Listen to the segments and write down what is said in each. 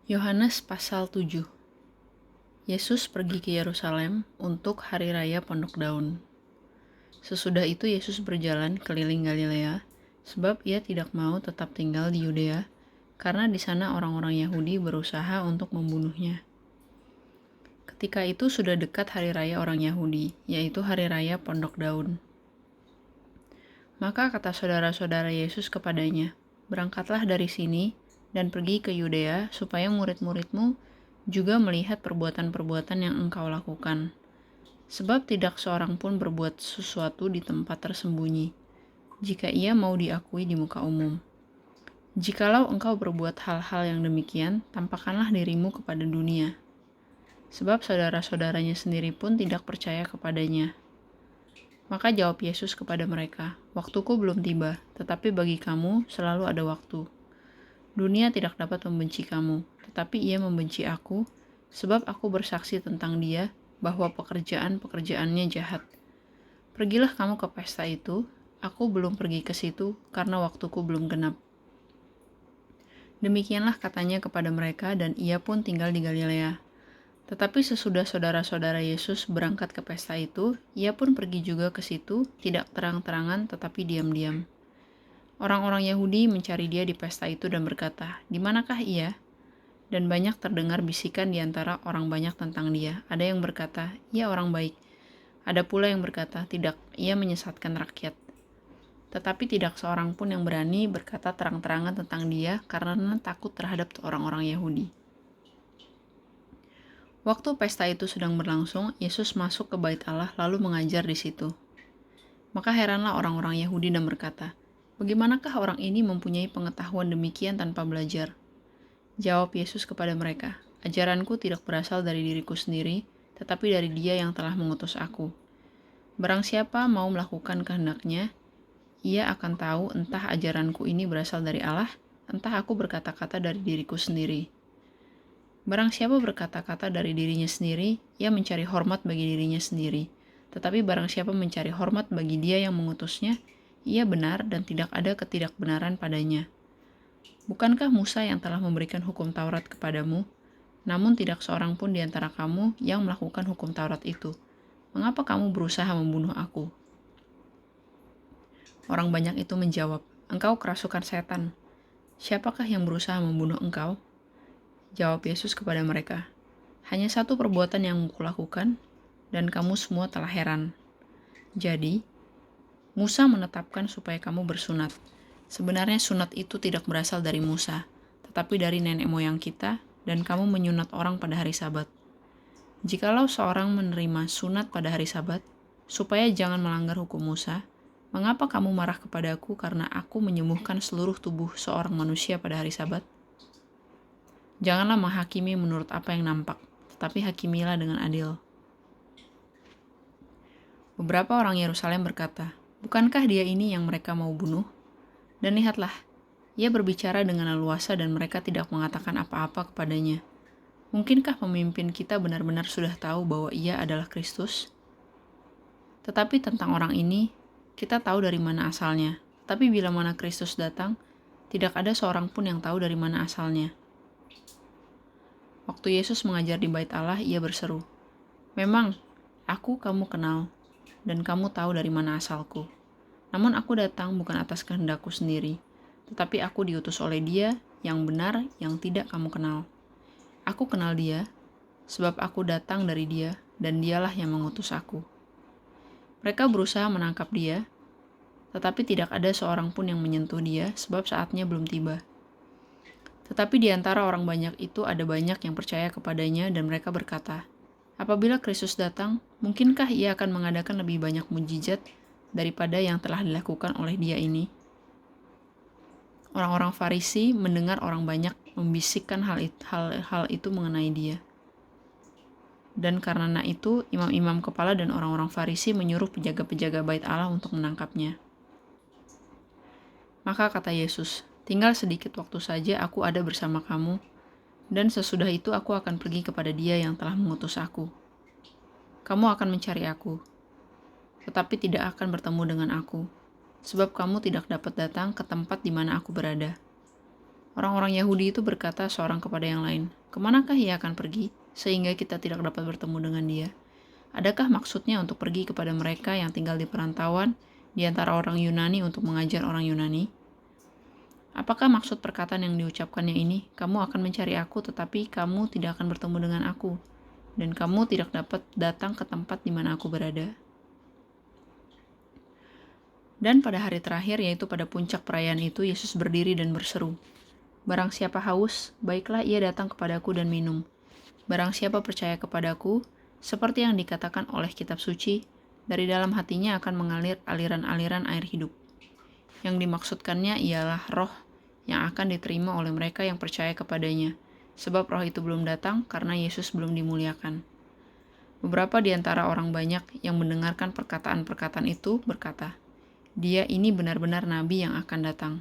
Yohanes pasal 7. Yesus pergi ke Yerusalem untuk hari raya Pondok Daun. Sesudah itu Yesus berjalan keliling Galilea, sebab ia tidak mau tetap tinggal di Yudea, karena di sana orang-orang Yahudi berusaha untuk membunuhnya. Ketika itu sudah dekat hari raya orang Yahudi, yaitu hari raya Pondok Daun. Maka kata saudara-saudara Yesus kepadanya, "Berangkatlah dari sini dan pergi ke Yudea, supaya murid-muridmu juga melihat perbuatan-perbuatan yang engkau lakukan. Sebab tidak seorang pun berbuat sesuatu di tempat tersembunyi, jika ia mau diakui di muka umum. Jikalau engkau berbuat hal-hal yang demikian, tampakkanlah dirimu kepada dunia." Sebab saudara-saudaranya sendiri pun tidak percaya kepadanya. Maka jawab Yesus kepada mereka, "Waktuku belum tiba, tetapi bagi kamu selalu ada waktu. Dunia tidak dapat membenci kamu, tetapi ia membenci aku, sebab aku bersaksi tentang dia bahwa pekerjaan-pekerjaannya jahat. Pergilah kamu ke pesta itu, aku belum pergi ke situ karena waktuku belum genap." Demikianlah katanya kepada mereka, dan ia pun tinggal di Galilea. Tetapi sesudah saudara-saudara Yesus berangkat ke pesta itu, ia pun pergi juga ke situ, tidak terang-terangan tetapi diam-diam. Orang-orang Yahudi mencari dia di pesta itu dan berkata, "Di manakah ia?" Dan banyak terdengar bisikan di antara orang banyak tentang dia. Ada yang berkata, "Ia orang baik." Ada pula yang berkata, "Tidak, ia menyesatkan rakyat." Tetapi tidak seorang pun yang berani berkata terang-terangan tentang dia karena takut terhadap orang-orang Yahudi. Waktu pesta itu sedang berlangsung, Yesus masuk ke bait Allah lalu mengajar di situ. Maka heranlah orang-orang Yahudi dan berkata, "Bagaimanakah orang ini mempunyai pengetahuan demikian tanpa belajar?" Jawab Yesus kepada mereka, "Ajaranku tidak berasal dari diriku sendiri, tetapi dari Dia yang telah mengutus aku. Barang siapa mau melakukan kehendak-Nya, ia akan tahu entah ajaranku ini berasal dari Allah, entah aku berkata-kata dari diriku sendiri. Barang siapa berkata-kata dari dirinya sendiri, ia mencari hormat bagi dirinya sendiri. Tetapi barang siapa mencari hormat bagi Dia yang mengutusnya, ia benar dan tidak ada ketidakbenaran padanya. Bukankah Musa yang telah memberikan hukum Taurat kepadamu? Namun tidak seorang pun di antara kamu yang melakukan hukum Taurat itu. Mengapa kamu berusaha membunuh aku?" Orang banyak itu menjawab, "Engkau kerasukan setan. Siapakah yang berusaha membunuh engkau?" Jawab Yesus kepada mereka, "Hanya satu perbuatan yang kulakukan, dan kamu semua telah heran. Jadi, Musa menetapkan supaya kamu bersunat. Sebenarnya sunat itu tidak berasal dari Musa, tetapi dari nenek moyang kita, dan kamu menyunat orang pada hari Sabat. Jikalau seorang menerima sunat pada hari Sabat, supaya jangan melanggar hukum Musa, mengapa kamu marah kepadaku karena aku menyembuhkan seluruh tubuh seorang manusia pada hari Sabat? Janganlah menghakimi menurut apa yang nampak, tetapi hakimilah dengan adil." Beberapa orang Yerusalem berkata, "Bukankah dia ini yang mereka mau bunuh? Dan lihatlah, ia berbicara dengan leluasa dan mereka tidak mengatakan apa-apa kepadanya. Mungkinkah pemimpin kita benar-benar sudah tahu bahwa ia adalah Kristus? Tetapi tentang orang ini, kita tahu dari mana asalnya. Tapi bila mana Kristus datang, tidak ada seorang pun yang tahu dari mana asalnya." Waktu Yesus mengajar di bait Allah, ia berseru, "Memang, aku kamu kenal, dan kamu tahu dari mana asalku. Namun aku datang bukan atas kehendakku sendiri, tetapi aku diutus oleh Dia yang benar yang tidak kamu kenal. Aku kenal Dia, sebab aku datang dari Dia, dan Dialah yang mengutus aku." Mereka berusaha menangkap Dia, tetapi tidak ada seorang pun yang menyentuh Dia, sebab saatnya belum tiba. Tetapi di antara orang banyak itu ada banyak yang percaya kepadanya, dan mereka berkata, "Apabila Kristus datang, mungkinkah ia akan mengadakan lebih banyak mujizat daripada yang telah dilakukan oleh Dia ini?" Orang-orang Farisi mendengar orang banyak membisikkan hal itu mengenai Dia. Dan karena itu, imam-imam kepala dan orang-orang Farisi menyuruh penjaga-penjaga bait Allah untuk menangkapnya. Maka kata Yesus, "Tinggal sedikit waktu saja aku ada bersama kamu, dan sesudah itu aku akan pergi kepada Dia yang telah mengutus aku. Kamu akan mencari aku, tetapi tidak akan bertemu dengan aku, sebab kamu tidak dapat datang ke tempat di mana aku berada." Orang-orang Yahudi itu berkata seorang kepada yang lain, "Kemanakah ia akan pergi, sehingga kita tidak dapat bertemu dengan dia? Adakah maksudnya untuk pergi kepada mereka yang tinggal di perantauan, di antara orang Yunani untuk mengajar orang Yunani? Apakah maksud perkataan yang diucapkannya ini, kamu akan mencari aku tetapi kamu tidak akan bertemu dengan aku, dan kamu tidak dapat datang ke tempat di mana aku berada?" Dan pada hari terakhir, yaitu pada puncak perayaan itu, Yesus berdiri dan berseru, "Barang siapa haus, baiklah ia datang kepadaku dan minum. Barang siapa percaya kepadaku, seperti yang dikatakan oleh kitab suci, dari dalam hatinya akan mengalir aliran-aliran air hidup." Yang dimaksudkannya ialah roh yang akan diterima oleh mereka yang percaya kepadanya, sebab roh itu belum datang karena Yesus belum dimuliakan. Beberapa di antara orang banyak yang mendengarkan perkataan-perkataan itu berkata, "Dia ini benar-benar nabi yang akan datang."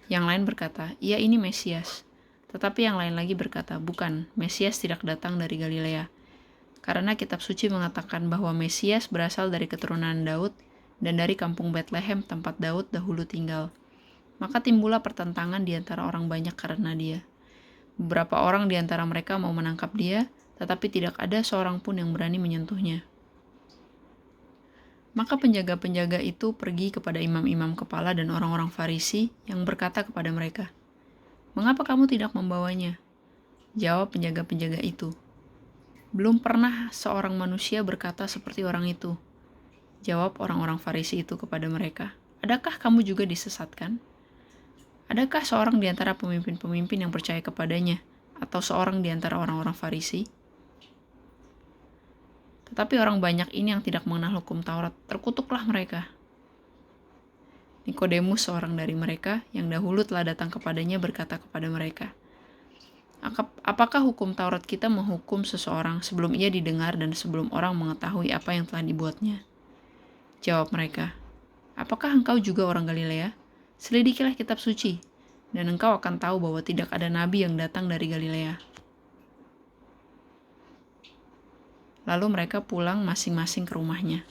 Yang lain berkata, "Ia ini Mesias." Tetapi yang lain lagi berkata, "Bukan, Mesias tidak datang dari Galilea. Karena kitab suci mengatakan bahwa Mesias berasal dari keturunan Daud dan dari kampung Betlehem tempat Daud dahulu tinggal." Maka timbullah pertentangan di antara orang banyak karena dia. Beberapa orang di antara mereka mau menangkap dia, tetapi tidak ada seorang pun yang berani menyentuhnya. Maka penjaga-penjaga itu pergi kepada imam-imam kepala dan orang-orang Farisi yang berkata kepada mereka, "Mengapa kamu tidak membawanya?" Jawab penjaga-penjaga itu, "Belum pernah seorang manusia berkata seperti orang itu." Jawab orang-orang Farisi itu kepada mereka, "Adakah kamu juga disesatkan? Adakah seorang di antara pemimpin-pemimpin yang percaya kepadanya, atau seorang di antara orang-orang Farisi?" Tetapi orang banyak ini yang tidak mengenal hukum Taurat, terkutuklah mereka. Nikodemus, seorang dari mereka, yang dahulu telah datang kepadanya, berkata kepada mereka, "Apakah hukum Taurat kita menghukum seseorang sebelum ia didengar dan sebelum orang mengetahui apa yang telah dibuatnya?" Jawab mereka, "Apakah engkau juga orang Galilea? Selidikilah kitab suci, dan engkau akan tahu bahwa tidak ada nabi yang datang dari Galilea." Lalu mereka pulang masing-masing ke rumahnya.